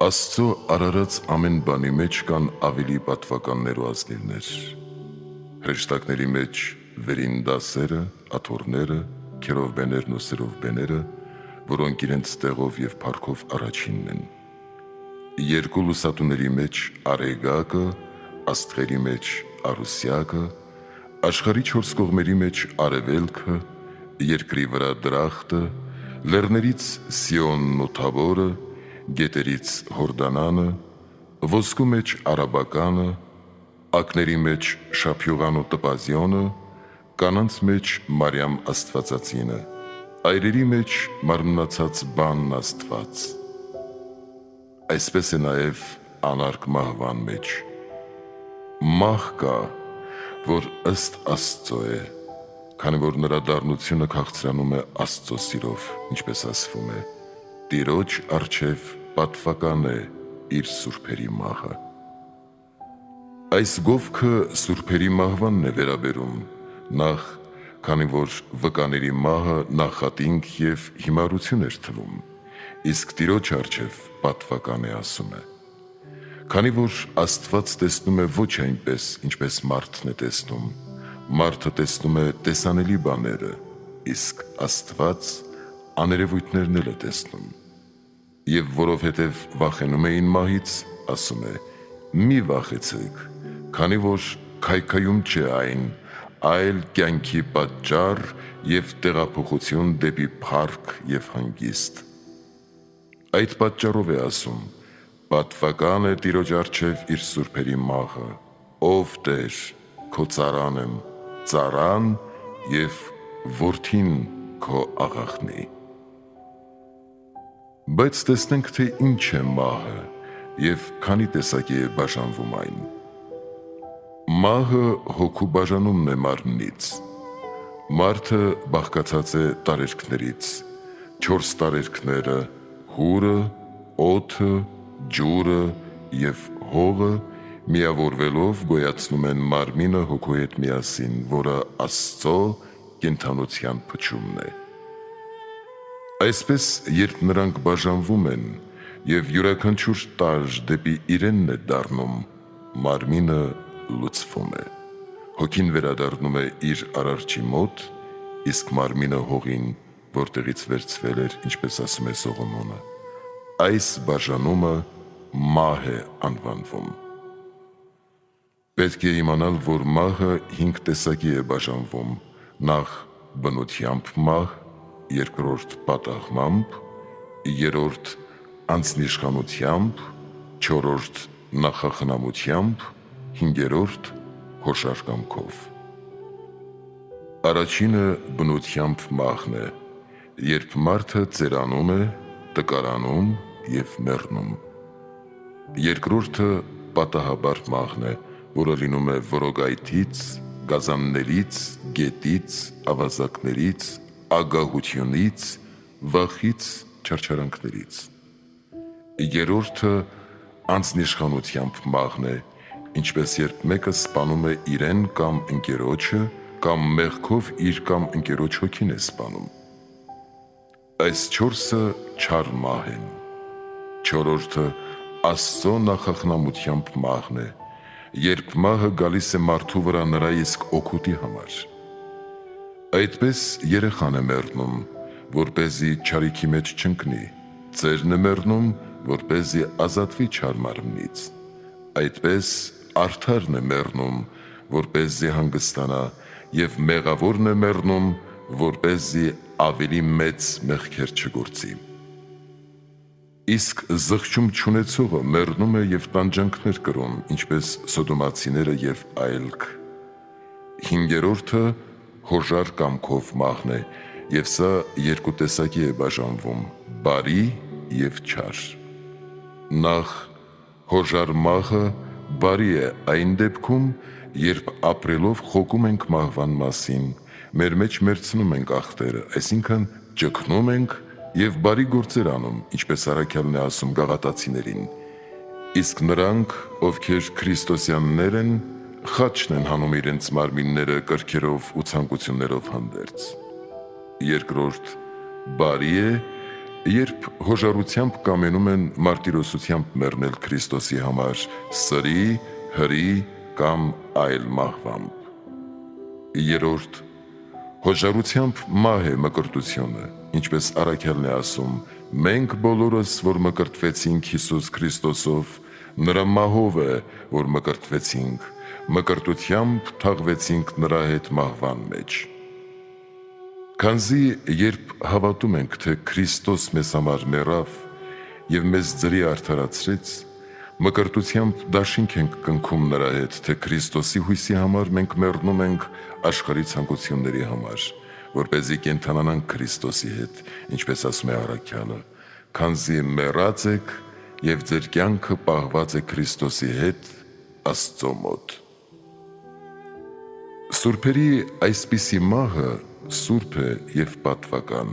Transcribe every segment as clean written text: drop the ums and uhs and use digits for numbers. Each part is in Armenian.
Աստծո արարած ամեն բանի մեջ կան ավելի պատվականներ ու ազնիվներ։ Հրեշտակների մեջ վերին դասերը, աթոռները, քերովբեներն ու սերովբեները, որոնք իրենց տեղով և փառքով առաջինն են։ Երկու լուսատուների մեջ արեգակը, աստղերի մեջ արուսյակը, աշխարհի չորս կողմերի մեջ արևելքը, երկրի վրա դրախտը, լեռներից Սիոնն ու Թաբորը, գետերից Հորդանանը, ոսկու մեջ Արաբականը, ակների մեջ Շափյուղան ու Տպազիոնը, կանանց մեջ Մարիամ Աստվածածինը, այրերի մեջ մարմնացած բանն Աստված։ Այսպես է նաև անարգ մահվան մեջ։ Մահ կա, որ ըստ Աստծո է, քանի որ նրա դառնությունը քաղցրանում է Աստծո սիրով, ինչպես ասվում է. Տիրոջ առջև պատվական է իր սուրբերի մահը։ Այս գովքը սուրբերի մահվանն է վերաբերում, նախ, քանի որ վկաների մահը նախատինք և հիմարություն էր թվում, իսկ Տիրոջ առջև պատվական է ասում է։ Քանի որ Աստված տեսնում է ոչ այնպես, ինչպես մարդն է տեսնում, մարդը տեսնում է տեսանելի բաները, իսկ Աստված աներևույթներն էլ է տեսնում։ Եվ որովհետև վախենում էին մահից, ասում է. մի վախեցեք, քանի որ քայքայում չէ այն, այլ կյանքի պատճառ և տեղափոխություն դեպի փառք և հանգիստ։ Այդ պատճառով է ասում. պատվական է Տիրոջ առջև իր սուրբերի մահը, ով Տեր, քո ծառան եմ, ծառան և որդին քո աղախնի։ Բայց տեսնենք, թե ինչ է մահը և քանի տեսակի է բաժանվում այն։ Մահը հոգու բաժանումն է մարմնից։ Մարդը բաղկացած է տարերքներից, 4 տարերքները՝ հուրը, օդը, ջուրը և հողը, միավորվելով գոյացնում են մարմինը հոգու հետ միասին, որը Աստծո կենդանության փչումն է։ Այսպես, երբ նրանք բաժանվում են և յուրաքանչյուր տարր դեպի իրենն է դառնում, մարմինը լուծվում է, հոգին վերադառնում է իր արարչի մոտ, իսկ մարմինը հողին, որտեղից վերցվել էր, ինչպես ասում է Սողոմոնը, այս բաժանումը մահ է անվանվում։ Պետք է իմանալ, որ մահը 5 տեսակի է բաժանվում, նախ բնությամբ մահ, երկրորդ պատահմամբ, երրորդ անձնիշխանությամբ, չորրորդ նախախնամությամբ, հինգերորդ հոշարկամքով։ Առաջինը բնությամբ մահն է, երբ մարդը ծերանում է, տկարանում և մեռնում։ Երկրորդը պատահաբար մահն է, որը լինում է որոգայթից, գազաններից, գետից, ավազակներից, ագահությունից, վախից, չարչարանքներից։ Երրորդը անձնիշխանությամբ մահն է, ինչպես երբ մեկը սպանում է իրեն կամ ընկերոջը, կամ մեղքով իր կամ ընկերոջ հոգին է սպանում։ Այս 4-ը չար մահ են։ Չորրորդը Աստծո նախախնամությամբ մահն է, երբ մահը գալիս է մարդու վրա նրա իսկ օգուտի համար։ Այդպես երեխան է մեռնում, որպեսզի չարիքի մեջ չընկնի, ծերն է մեռնում, որպեսզի ազատվի չար մարմնից։ Այդպես արդարն է մեռնում, որպեսզի հանգստանա, և մեղավորն է մեռնում, որպեսզի ավելի մեծ մեղքեր չգործի։ Իսկ զղջում չունեցողը մեռնում է և տանջանքներ կրում, ինչպես սոդոմացիները և այլք։ Հինգերորդը հոժար կամքով մահն է, և սա 2 տեսակի է բաժանվում՝ բարի և չար։ Նախ հոժար մահը բարի է այն դեպքում, երբ ապրելով խոկում ենք մահվան մասին, մեր մեջ մեռցնում ենք ախտերը, այսինքն ճգնում ենք և բարի գործեր անում, ինչպես առաքյալն է ասում Գաղատացիներին, իսկ նրանք, ովքեր քրիստոսյաններ են, խաչն են հանում իրենց մարմինները կրքերով ու ցանկություններով հանդերձ։ Երկրորդ բարի է, երբ հոժարությամբ կամենում են մարտիրոսությամբ մեռնել Քրիստոսի համար սրի, հրի կամ այլ մահվամբ։ Երրորդ, հոժարությամբ մահ է մկրտությունը, ինչպես առաքյալն է ասում. մենք բոլորս, որ մկրտվեցինք Հիսուս Քրիստոսով, նրա մահով է, որ մկրտվեցինք, մկրտությամբ թաղվեցինք նրա հետ մահվան մեջ։ Քանզի երբ հավատում ենք, թե Քրիստոս մեզ համար մեռավ և մեզ ձրի արդարացրեց, մկրտությամբ դաշինք ենք կնքում նրա հետ, թե Քրիստոսի հույսի համար մենք մեռնում ենք աշխարհի ցանկությունների համար, որպեսզի կենդանանանք Քրիստոսի հետ, ինչպես ասում է առաքյալը, քանզի մեռած եք և ձեր կյանքը պահված է Քրիստոսի հետ Աստծո մոտ։ Սուրբերի այսպիսի մահը սուրբ է և պատվական,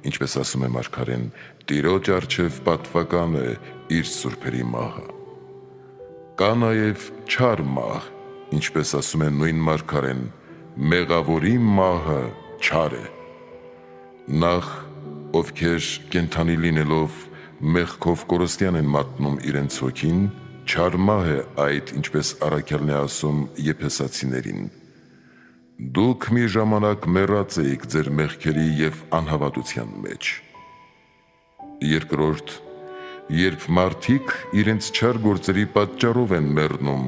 ինչպես ասում է մարգարեն, Տիրոջ առջև պատվական է իր սուրբերի մահը։ Կա նաև չար մահ, ինչպես ասում է նույն մարգարեն, մեղավորի մահը չար է։ Նախ, ովքեր կենդանի լինելով մեղքով կորստյան են մատնում իրենց հոգին, չար մահ է այդ, ինչպես առաքյալն է ասում Եփեսացիներին. Դուք մի ժամանակ մեռած էիք ձեր մեղքերի և անհավատության մեջ։ Երկրորդ, երբ մարդիկ իրենց չար գործերի պատճառով են մեռնում,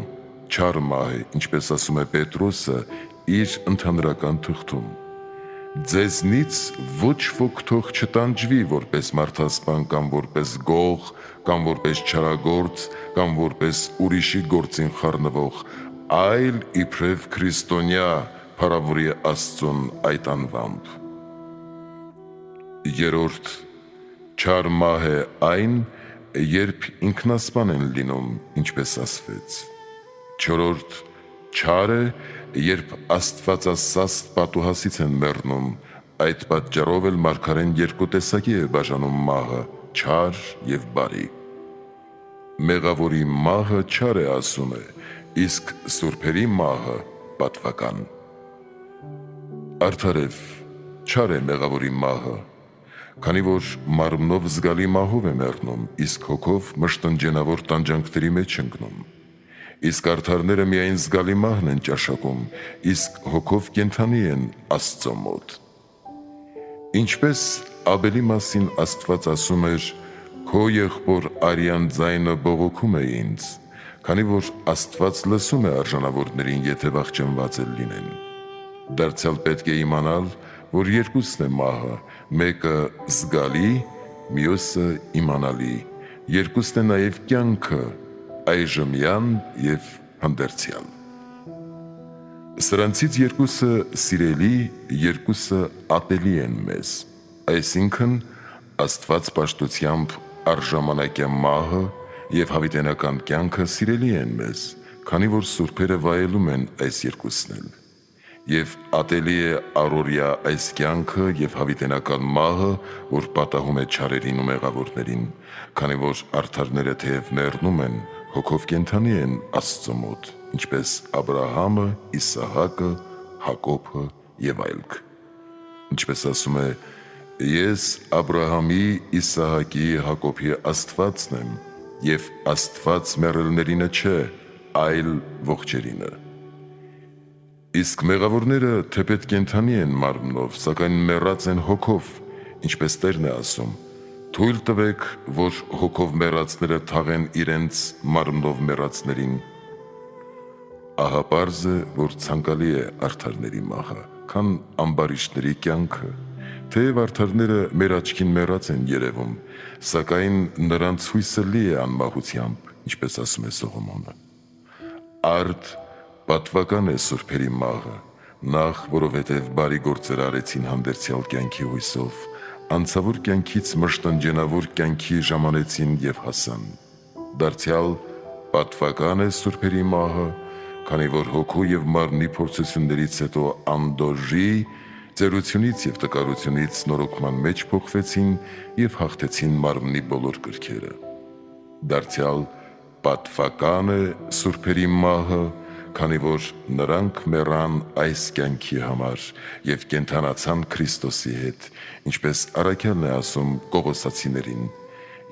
չար մահ է, ինչպես ասում է Պետրոսը իր ընդհանրական թղթում. Ձեզնից ոչ ոք թող չտանջվի որպես մարդասպան կամ որպես գող կամ որպես չարագործ կամ որպես ուրիշի գործին խառնվող, այլ իբրև քրիստոնյա փառավորի Աստծուն այդ անվամբ։ Երրորդ, չար մահ է այն, երբ ինքնասպան են լինում, ինչպես ասվեց։ Չորրորդ, չար է, երբ աստվածասաստ պատուհասից են մեռնում, այդ պատճառով էլ մարգարեն երկու տեսակի է բաժանում մահը, չար և բարի։ Մեղավորի մահը չար է, ասում է, իսկ սուրբերի մահը պատվական։ Արդարև, չար է մեղավորի մահը, քանի որ մարմնով զգալի մահով է մեռնում, իսկ հոգով մշտնջենավոր տանջանքների մեջ ընկնում։ Իսկ արդարները միայն զգալի մահն են ճաշակում, իսկ հոգով կենդանի են Աստծո մոտ։ Ինչպես Աբելի մասին Աստված ասում էր. «Քո եղբոր արյան ձայնը բողոքում է ինձ», քանի որ Աստված լսում է արժանավորներին, եթե վախճանված էլ լինեն։ Դարձյալ պետք է իմանալ, որ երկուսն է մահը, մեկը զգալի, մյուսը իմանալի, երկուսն է նաև կյանքը, այժմյան և հանդերձյալ։ Սրանցից երկուսը սիրելի, երկուսը ատելի են մեզ, այսինքն Աստված պաշտությամբ առժամանակյա մահը և հավիտենական կյանքը սիրելի են մեզ, քանի որ սուրբերը վայելում են այս երկուսն էլ։ Եվ ատելի է առօրյա այս կյանքը և հավիտենական մահը, որ պատահում է չարերին ու մեղավորներին, քանի որ արդարները թեև մեռնում են, հոգով կենդանի են Աստծո մոտ, ինչպես Աբրահամը, Իսահակը, Հակոբը և այլք։ Ինչպես ասում է. «Ես Աբրահամի, Իսահակի, Հակոբի Աստվածն եմ, և Աստված մեռելներինը չէ, այլ ողջերինը»։ Իսկ մեղավորները թեպետ կենդանի են մարմնով, սակայն մեռած են հոգով, ինչպես Տերն է ասում. «Թույլ տվեք, որ հոգով մեռածները թաղեն իրենց մարմնով մեռածներին»։ Ահա պարզ է, որ ցանկալի է արդարների մահը, քան ամբարիշտների կյանքը, թեև արդարները մեր աչքին մեռած են երևում, սակայն նրանց հույսը լի է անմահությամբ, ինչպես ասում է Սողոմոնը։ Արդ պատվական է սուրբերի մահը, նախ որովհետև բարի գործեր արեցին հանդերձյալ կյանքի հույսով, անցավոր կյանքից մշտնջենավոր կյանքի ժամանեցին և հասան։ Դարձյալ պատվական է սուրբերի մահը, քանի որ հոգու և մարմնի փորձություններից հետո անդոժի ծերությունից և տկարությունից նորոգման մեջ փոխվեցին և հաղթեցին մարմնի բոլոր կրքերը։ Դարձյալ պատվական է սուրբերի մահը, քանի որ նրանք մեռան այս կյանքի համար և կենդանացան Քրիստոսի հետ, ինչպես առաքյալն է ասում Կողոսացիներին.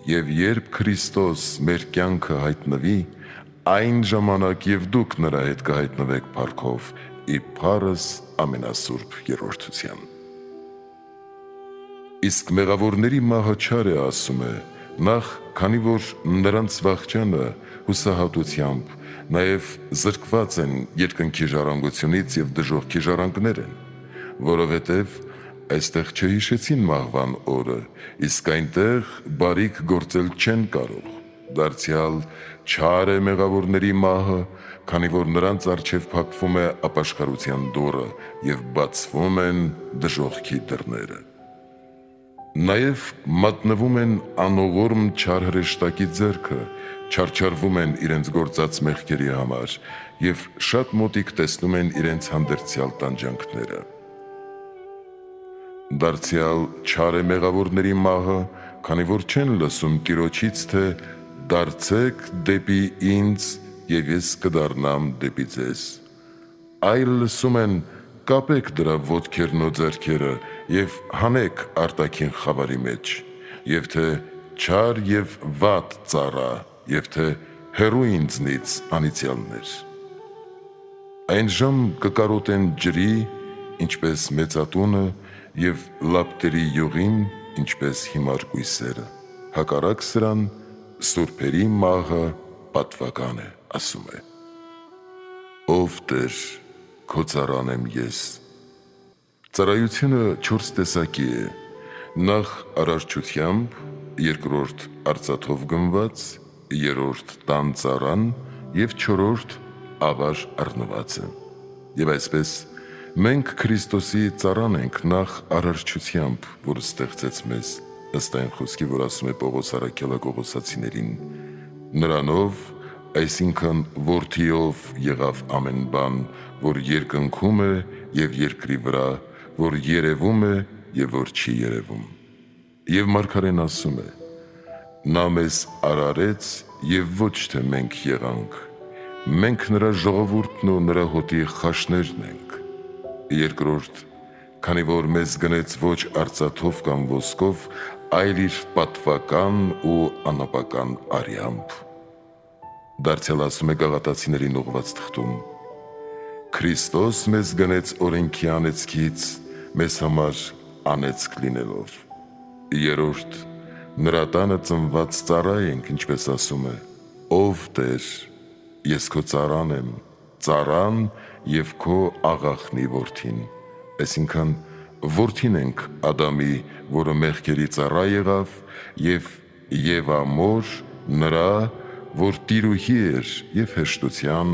«Եվ երբ Քրիստոս մեր կյանքը հայտնվի, այն ժամանակ և դուք նրա հետ կհայտնվեք փառքով, ի փառս ամենասուրբ երրորդության»։ Իսկ մեղավորների մահը չար է, ասում է, նախ քանի որ նրանց վախճանը հուսահատությամբ, նաև զրկված են երկնքի ժառանգությունից և դժոխքի ժառանգներ են, որովհետև այստեղ չհիշեցին մահվան օրը, իսկ այնտեղ բարիք գործել չեն կարող, դարձյալ չար է մեղավորների մահը, քանի որ նրանց առջև փակվում է ապաշխարության դուռը և բացվում են դժոխքի դռները։ Նաև մատնվում են անողորմ չար հրեշտակի ձեռքը, չարչարվում են իրենց գործած մեղքերի համար և շատ մոտիկ տեսնում են իրենց հանդերձյալ տանջանքները։ Դարձյալ չար է մեղավորների մահը, քանի որ չեն լսում Տիրոջից, թե «Դարձեք դեպի ինձ, և ես կդառնամ դեպի ձեզ», այլ լսում են «Կապեք դրա ոտքերն ու ձեռքերը և հանեք արտաքին խավարի մեջ», և թե «Չար և վատ ծառա», և թե «Հեռու ինձնից անիծյալներ»։ Այնժամ կկարոտեն ջրի, ինչպես մեծատունը, և լապտերի յուղին, ինչպես հիմար կույսերը, հակառակ սրան սուրբերի մահը պատվական է, ասում է. «Ով Տեր, քո ծառան եմ ես»։ Ծառայությունը 4 տեսակի է. նախ արարչությամբ, երկրորդ արծաթով գնված, երրորդ տան ծառան և չորրորդ ավար առնվածը։ Եվ այսպես մենք Քրիստոսի ծառան ենք նախ արարչությամբ, որ ստեղծեց մեզ, ըստ այն խոսքի, որ ասում է Պողոս առաքյալը Կողոսացիներին. «Նրանով, այսինքն որդիով եղավ ամեն բան, որ երկնքում է և երկրի վրա, որ երևում է և որ չի երևում»։ Եվ մարգարեն ասում է. «Նա մեզ արարեց և ոչ թե մենք եղանք, մենք նրա ժողովուրդն ու նրա հոտի խաշներն ենք»։ Երկրորդ, քանի որ մեզ գնեց ոչ արծաթով կամ ոսկով, այլ իր պատվական ու անապական արյամբ։ Դարձյալ ասում է Գաղատացիներին ուղղված թղթում. «Քրիստոս մեզ գնեց օրենքի անեծքից, մեզ համար անեծք լինելով»։ Երրորդ, նրա տանը ծնված ծառա ենք, ինչպես ասում է. «Ով Տեր, ես քո ծառան եմ, ծառան և քո աղախնի որդին», այսինքն որդին ենք Ադամի, որը մեղքերի ծառա եղավ, և Եվա մոր նրա, որ տիրուհի էր և հեշտության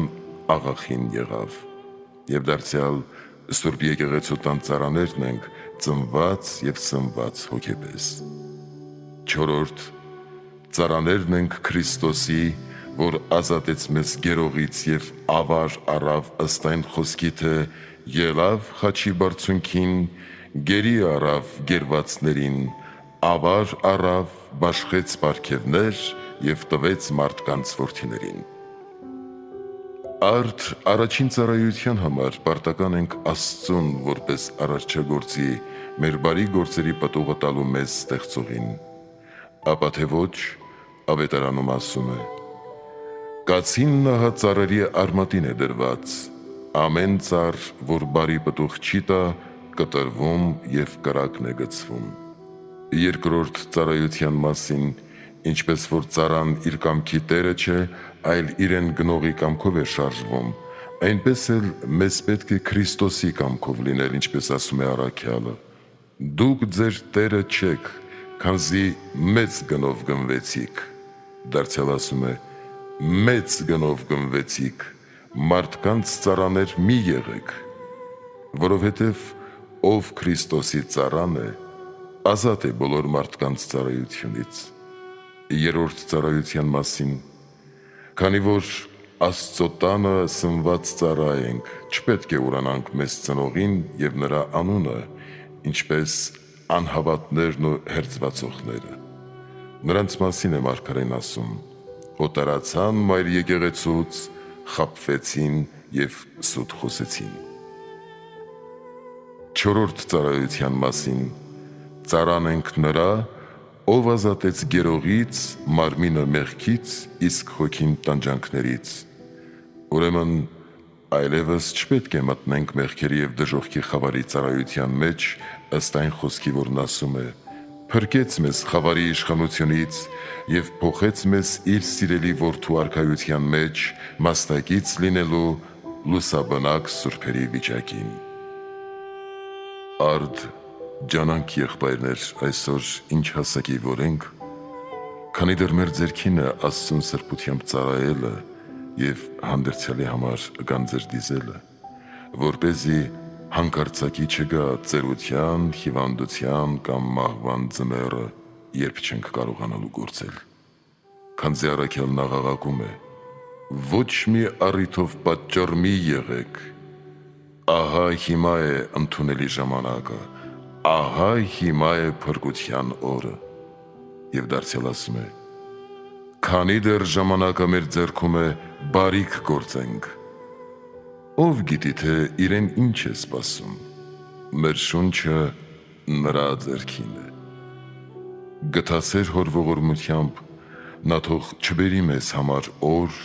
աղախին եղավ։ Եվ դարձյալ Սուրբ Եկեղեցու տան ծառաներն ենք, ծնված և սնված հոգեպես։ Չորրորդ, ծառաներն ենք Քրիստոսի, որ ազատեց մեզ գերողից և ավար առավ ըստ այն խոսքի, թե «Ելավ խաչի բարձունքին, գերի առավ գերվածներին, ավար առավ, բաշխեց պարգևներ և տվեց մարդկանց որդիներին»։ Արդ առաջին ծառայության համար պարտական ենք Աստծուն որպես արարչագործի մեր բարի գործերի պտուղը տալու մեզ ստեղծողին։ Ապա թե ոչ, Ավետարանում ասում է. «Կացին նահա ծառերի արմատին է դրված, ամեն ծառ, որ բարի պտուղ չի տա, կտրվում և կրակն է գցվում»։ Երկրորդ ծառայության մասին, ինչպես որ ծառան իր կամքի տերը չէ, այլ իրեն գնողի կամքով է շարժվում, այնպես էլ մեզ պետք է Քրիստոսի կամքով լինել, ինչպես ասում է առաքյալը. «Դուք ձեր տերը չեք, քանզի մեծ գնով գնվեցիք», դարձյալ ասում է. «Մեծ գնով գնվեցիք, մարդկանց ծառաներ մի եղեք», որովհետև ով Քրիստոսի ծառան է, ազատ է բոլոր մարդկանց ծառայությունից։ Երրորդ ծառայության մասին. քանի որ Աստծո տանը սնված ծառա ենք, չպետք է ուրանանք մեզ ծնողին և նրա անունը, ինչպես անհավատներն ու հերձվածողները։ Նրանց մասին է մարգարեն ասում. «Հոտարացան մայր եկեղեցուց, խաբվեցին և սուտ խոսեցին։ Չորրորդ ծառայության մասին ծառան ենք նրա, ով ազատեց գերողից, մարմինը մեղքից, իսկ հոգին տանջանքներից։ Ուրեմն այլևս չպետք է մտնենք մեղքերի և դժոխքի խավարի ծառայության մեջ, ըստ այն խոսքի, որն ասում է. «Փրկեց մեզ խավարի իշխանությունից և փոխեց մեզ իր սիրելի որդու արքայության մեջ, մաստակից լինելու լուսաբնակ սուրբերի վիճակին»։ Արդ ջանանք եղբայրներ, այսօր ինչ հասակի որ ենք, քանի դեռ մեր ձեռքին է Աստծուն սրբությամբ ծառայելը և հանդերձյալի համար գանձեր դիզելը, որպեսզի հանկարծակի չգա ծերության, հիվանդության կամ մահվան ձմեռը, երբ չենք կարողանալու գործել։ Քանզի առաքյալն աղաղակում է. «Ոչ մի առիթով պատճառ մի եղեք, ահա հիմա է ընդունելի ժամանակը, ահա հիմա է փրկության օրը»։ Եվ դարձյալ ասում է. «Քանի դեռ ժամանակը մեր ձեռքում է, բարիք գործենք»։ Ով գիտի, թե իրեն ինչ է սպասում, մեր շունչը նրա ձեռքին է։ Գթասեր հոր ողորմությամբ նա թող չբերի մեզ համար օր,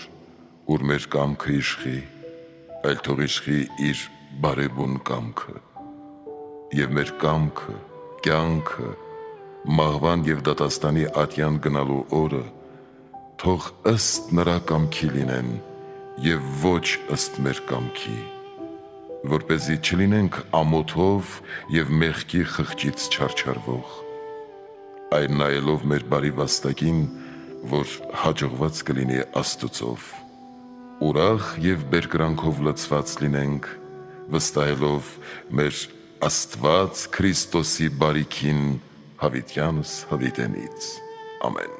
ուր մեր կամքը իշխի, այլ թող իշխի իր բարեբուն կամքը։ Եվ մեր կամքը, կյանքը, մահվան և դատաստանի ատյան գնալու օրը թող ըստ նրա կամքի լինեն և ոչ ըստ մեր կամքի, որպեսզի չլինենք ամոթով և մեղքի խղճից չարչարվող, այլ նայելով մեր բարի վաստակին, որ հաջողված կլինի Աստծով, ուրախ և բերկրանքով լցված լինենք, վստահելով մեր Աստված Քրիստոսի բարիքին հավիտյանս հավիտենից։ Ամեն։